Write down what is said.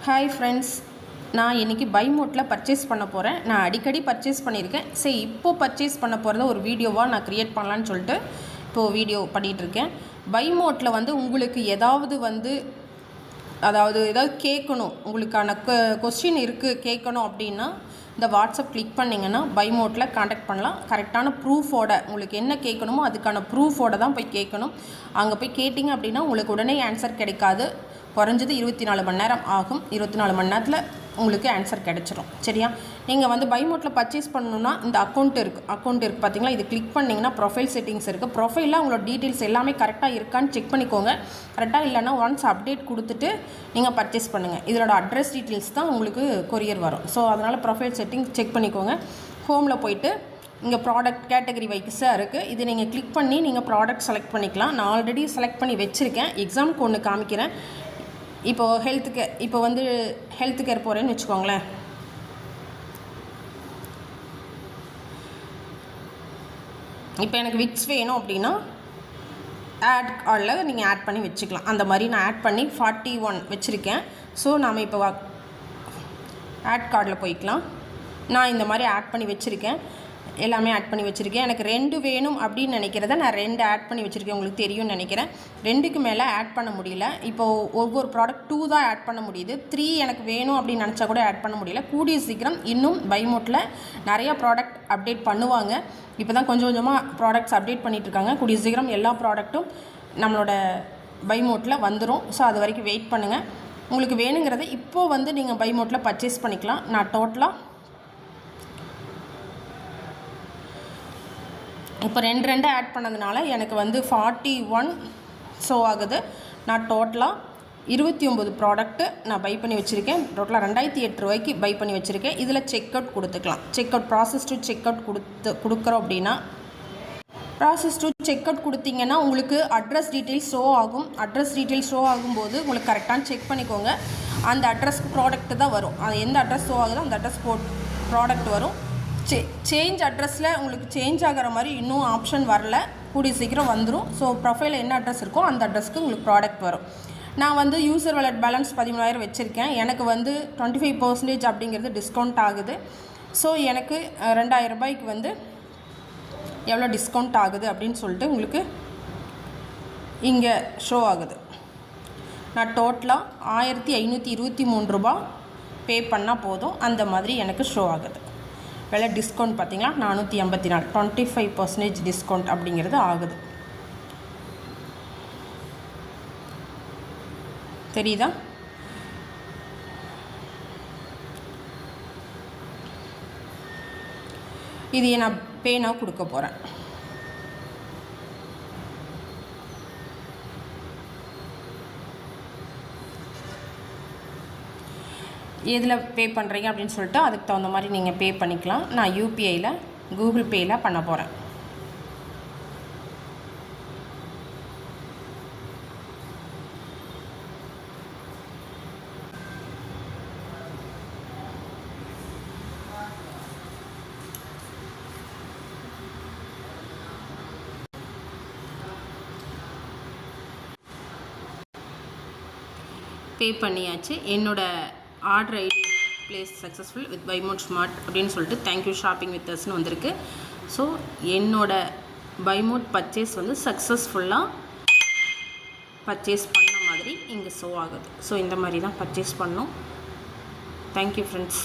Hi friends, நான் இன்றைக்கி by மோட்டில் purchase பண்ண போகிறேன். நான் அடிக்கடி பர்ச்சேஸ் பண்ணியிருக்கேன். சரி, இப்போது பர்ச்சேஸ் பண்ண போகிறத ஒரு வீடியோவாக நான் க்ரியேட் பண்ணலான்னு சொல்லிட்டு இப்போது வீடியோ பண்ணிகிட்ருக்கேன். பை மோட்டில் உங்களுக்கு ஏதாவது கேட்கணும், உங்களுக்கான கொஸ்டின் இருக்குது கேட்கணும் அப்படின்னா இந்த வாட்ஸ்அப் கிளிக் பண்ணிங்கன்னா பை மோட்டில் காண்டாக்ட் பண்ணலாம். கரெக்டான ப்ரூஃபோட உங்களுக்கு என்ன கேட்கணுமோ அதுக்கான ப்ரூஃபோடு தான் போய் கேட்கணும். அங்கே போய் கேட்டிங்க அப்படின்னா உங்களுக்கு உடனே ஆன்சர் கிடைக்காது. குறைஞ்சது 24 மணி நேரம் ஆகும். 24 மணி நேரத்தில் உங்களுக்கு ஆன்சர் கிடச்சிரும். சரியா? நீங்கள் பை மோட்டில் பர்ச்சேஸ் பண்ணணுன்னா இந்த அக்கௌண்ட் இருக்குது பார்த்தீங்களா? இது கிளிக் பண்ணிங்கன்னா ப்ரொஃபைல் செட்டிங்ஸ் இருக்குது. ப்ரொஃபைலில் உங்களோட டீட்டெயில்ஸ் எல்லாமே கரெக்டாக இருக்கான்னு செக் பண்ணிக்கோங்க. கரெக்டாக இல்லைன்னா ஒன்ஸ் அப்டேட் கொடுத்துட்டு நீங்கள் பர்ச்சேஸ் பண்ணுங்கள். இதோட அட்ரஸ் டீட்டெயில்ஸ் தான் உங்களுக்கு கொரியர் வரும். ஸோ அதனால் ப்ரொஃபைல் செட்டிங் செக் பண்ணிக்கோங்க. ஹோமில் போய்ட்டு இங்கே ப்ராடக்ட் கேட்டகரி வைஸாக இருக்குது. இது நீங்கள் கிளிக் பண்ணி நீங்கள் ப்ராடக்ட் செலக்ட் பண்ணிக்கலாம். நான் ஆல்ரெடி செலக்ட் பண்ணி வச்சுருக்கேன். எக்ஸாமுக்கு ஒன்று காமிக்கிறேன். இப்போது ஹெல்த் கேர் போகிறேன்னு வச்சுக்கோங்களேன். இப்போ எனக்கு விக்ஸ் வேணும் அப்படின்னா ஆட் கார்டில் நீங்கள் ஆட் பண்ணி வச்சுக்கலாம். அந்த மாதிரி நான் ஆட் பண்ணி 41 வச்சுருக்கேன். ஸோ நாம் இப்போ ஆட் கார்டில் போய்க்கலாம். நான் இந்த மாதிரி ஆட் பண்ணி வச்சுருக்கேன். எல்லாமே ஆட் பண்ணி வச்சுருக்கேன். எனக்கு 2 வேணும் அப்படின்னு நினைக்கிறத நான் 2 ஆட் பண்ணி வச்சுருக்கேன். உங்களுக்கு தெரியும்னு நினைக்கிறேன். 2க்கு மேலே ஆட் பண்ண முடியல. இப்போது ஒவ்வொரு ப்ராடக்ட் 2 தான் ஆட் பண்ண முடியுது. 3 எனக்கு வேணும் அப்படின்னு நினச்சா கூட ஆட் பண்ண முடியல. கூடிய சீக்கிரம் இன்னும் பை மோட்டில் நிறையா ப்ராடக்ட் அப்டேட் பண்ணுவாங்க. இப்போ தான் கொஞ்சம் கொஞ்சமாக ப்ராடக்ட்ஸ் அப்டேட் பண்ணிகிட்ருக்காங்க. கூடிய சீக்கிரம் எல்லா ப்ராடக்ட்டும் நம்மளோட பை மோட்டில் வந்துடும். ஸோ அது வரைக்கும் வெயிட் பண்ணுங்கள். உங்களுக்கு வேணுங்கிறத இப்போது நீங்கள் பை மோட்டில் பர்ச்சேஸ் பண்ணிக்கலாம். நான் டோட்டலாக இப்போ 2 ஆட் பண்ணதுனால எனக்கு 41 ஷோ ஆகுது. நான் டோட்டலாக 29 ப்ராடக்ட்டு நான் பை பண்ணி வச்சுருக்கேன். டோட்டலாக 2008 ரூபாய்க்கு பை பண்ணி வச்சுருக்கேன். இதில் செக் அவுட் கொடுத்துக்கலாம். Check out process to check out கொடுக்குறோம் அப்படின்னா ப்ராசஸ் டு செக் அவுட் கொடுத்தீங்கன்னா உங்களுக்கு அட்ரஸ் டீட்டெயில்ஸ் ஷோ ஆகும். அட்ரஸ் டீட்டெயில்ஸ் ஷோ ஆகும்போது உங்களுக்கு கரெக்டான செக் பண்ணிக்கோங்க. அந்த அட்ரஸ்க்கு ப்ராடக்ட்டு தான் வரும். அது எந்த அட்ரஸ் ஷோ ஆகுதோ அந்த அட்ரஸ் ப்ராடக்ட் வரும். சேஞ்ச் அட்ரஸில் உங்களுக்கு சேஞ்ச் ஆகிற மாதிரி இன்னும் ஆப்ஷன் வரல. கூடிய சீக்கிரம் வந்துடும். ஸோ ப்ரொஃபைலில் என்ன அட்ரஸ் இருக்கோ அந்த அட்ரஸ்க்கு உங்களுக்கு ப்ராடக்ட் வரும். நான் யூசர் வாலெட் பேலன்ஸ் 13,000 வச்சுருக்கேன். எனக்கு 25% அப்படிங்கிறது டிஸ்கவுண்ட் ஆகுது. ஸோ எனக்கு 2,000 ரூபாய்க்கு எவ்வளோ டிஸ்கவுண்ட் ஆகுது அப்படின்னு சொல்லிட்டு உங்களுக்கு இங்கே ஷோ ஆகுது. நான் டோட்டலாக 1,523 ரூபா பே பண்ணால் போதும். அந்த மாதிரி எனக்கு ஷோ ஆகுது. விலை டிஸ்கவுண்ட் பார்த்தீங்களா 484, 25% டிஸ்கவுண்ட் அப்படிங்கிறது ஆகுது. தெரியுதா? இது நான் பேனாக கொடுக்க போகிறேன். எதில் பே பண்ணுறீங்க அப்படின்னு சொல்லிட்டு அதுக்கு தகுந்த மாதிரி நீங்கள் பே பண்ணிக்கலாம். நான் யூபிஐயில் கூகுள் பேயில் பண்ண போகிறேன். பே பண்ணியாச்சு. என்னோடய order ID place successful with buy mode smart அப்படின்னு சொல்லிட்டு தேங்க்யூ ஷாப்பிங் வித் அஸ்ன்னு வந்திருக்கு. ஸோ என்னோடய பை மோட் பர்ச்சேஸ் சக்ஸஸ்ஃபுல்லாக பர்ச்சேஸ் பண்ண மாதிரி இங்கே ஷோ ஆகுது. ஸோ இந்த மாதிரி தான் பர்ச்சேஸ் பண்ணோம். Thank you friends.